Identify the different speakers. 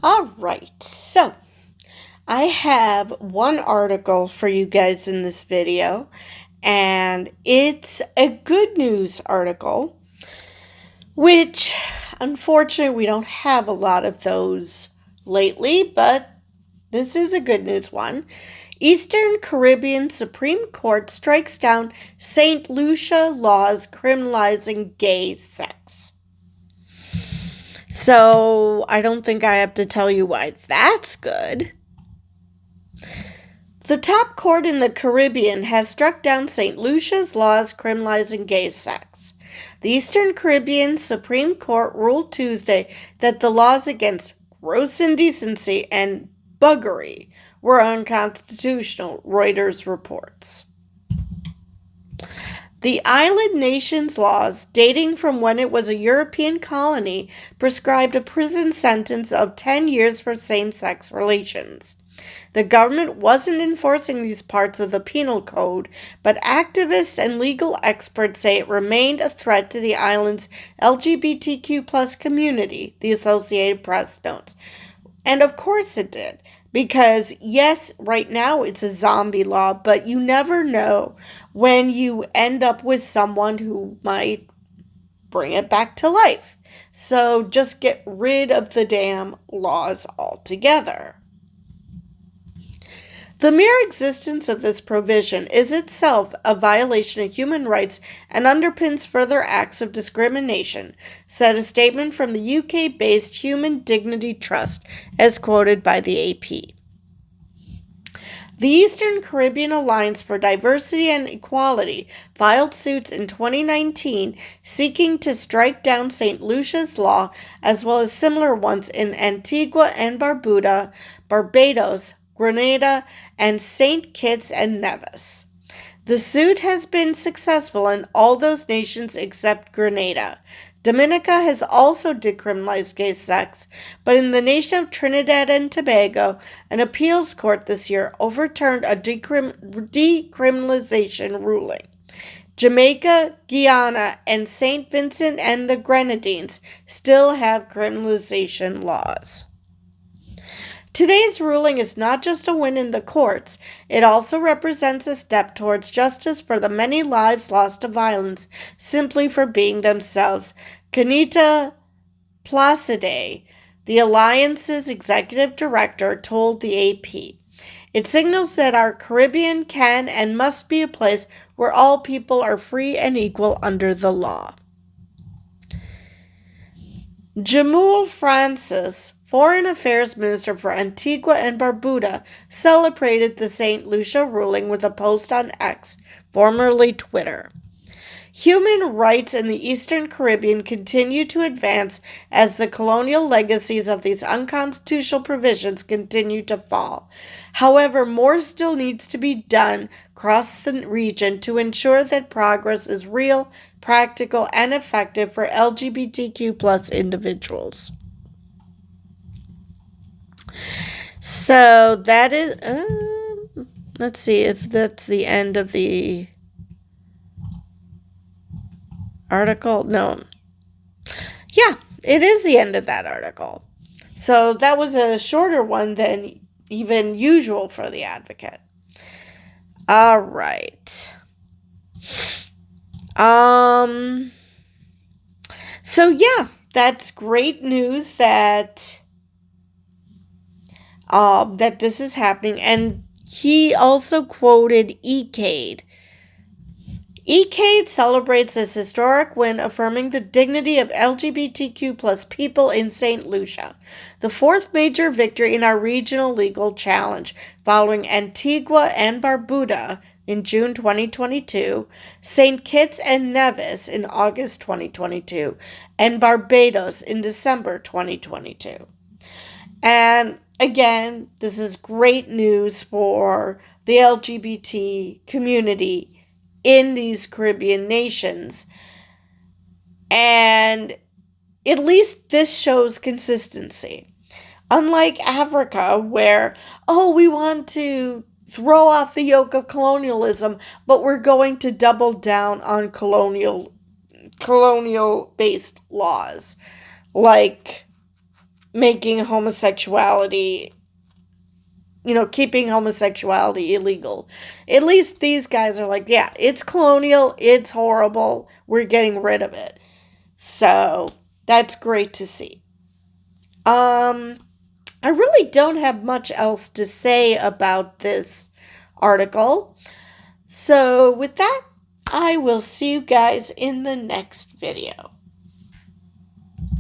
Speaker 1: All right, so I have one article for you guys in this video, and it's a good news article, which unfortunately we don't have a lot of those lately, but this is a good news one. Eastern Caribbean Supreme Court strikes down St. Lucia laws criminalizing gay sex. So I don't think I have to tell you why that's good. The top court in the Caribbean has struck down St. Lucia's laws criminalizing gay sex. The Eastern Caribbean Supreme Court ruled Tuesday that the laws against gross indecency and buggery were unconstitutional, Reuters reports. The island nation's laws, dating from when it was a European colony, prescribed a prison sentence of 10 years for same-sex relations. The government wasn't enforcing these parts of the penal code, but activists and legal experts say it remained a threat to the island's LGBTQ plus community, the Associated Press notes. And of course it did. Because, yes, right now it's a zombie law, but you never know when you end up with someone who might bring it back to life. So just get rid of the damn laws altogether. The mere existence of this provision is itself a violation of human rights and underpins further acts of discrimination, said a statement from the UK-based Human Dignity Trust, as quoted by the AP. The Eastern Caribbean Alliance for Diversity and Equality filed suits in 2019 seeking to strike down St. Lucia's law as well as similar ones in Antigua and Barbuda, Barbados, Grenada, and St. Kitts and Nevis. The suit has been successful in all those nations except Grenada. Dominica has also decriminalized gay sex, but in the nation of Trinidad and Tobago, an appeals court this year overturned a decriminalization ruling. Jamaica, Guyana, and St. Vincent and the Grenadines still have criminalization laws. Today's ruling is not just a win in the courts, it also represents a step towards justice for the many lives lost to violence simply for being themselves. Kenita Placide, the Alliance's executive director, told the AP. It signals that our Caribbean can and must be a place where all people are free and equal under the law. Jamul Francis, Foreign Affairs Minister for Antigua and Barbuda, celebrated the St. Lucia ruling with a post on X, formerly Twitter. Human rights in the Eastern Caribbean continue to advance as the colonial legacies of these unconstitutional provisions continue to fall. However, more still needs to be done across the region to ensure that progress is real, practical, and effective for LGBTQ plus individuals. So that is, let's see if that's the end of the article. No. Yeah, it is the end of that article. So that was a shorter one than even usual for the Advocate. All right. So yeah, that's great news that that this is happening. And he also quoted ECADE. ECADE celebrates this historic win, affirming the dignity of LGBTQ plus people in St. Lucia, the fourth major victory in our regional legal challenge, following Antigua and Barbuda in June 2022, St. Kitts and Nevis in August 2022, and Barbados in December 2022. And again, this is great news for the LGBT community in these Caribbean nations. And at least this shows consistency. Unlike Africa, where, we want to throw off the yoke of colonialism, but we're going to double down on colonial-based laws, like making homosexuality, keeping homosexuality illegal. At least these guys are like, yeah, it's colonial, it's horrible, we're getting rid of it. So that's great to see. I really don't have much else to say about this article. So with that, I will see you guys in the next video.